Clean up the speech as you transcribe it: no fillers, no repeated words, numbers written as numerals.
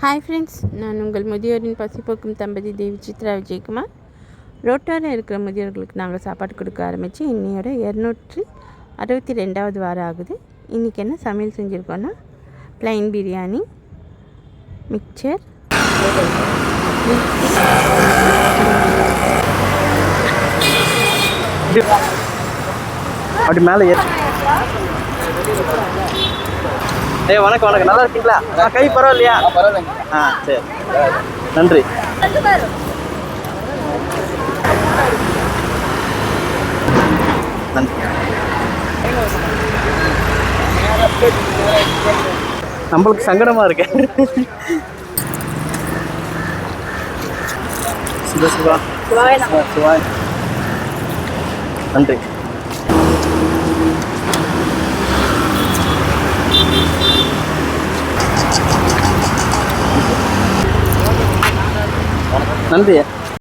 Hi friends, நான் உங்கள் முதியோரின் பசிப்போக்கும் தம்பதி தேவி சித்ரா விஜயகுமார். ரோட்டோரில் இருக்கிற முதியோர்களுக்கு நாங்கள் சாப்பாடு கொடுக்க ஆரம்பித்து இன்னையோட 262வது வாரம் ஆகுது. இன்றைக்கி என்ன சமையல் செஞ்சுருக்கோன்னா, ப்ளைன் பிரியாணி, மிக்சர், அப்படி மேலே வணக்கம் வணக்கம், நல்லா இருக்கீங்களா? கை பரவாயில்லையா? பரவாயில்லைங்க. சரி, நன்றி. நன்றி. நம்மளுக்கு சங்கடமா இருக்கு. சிவா சிவாய். நன்றி. நன்றி.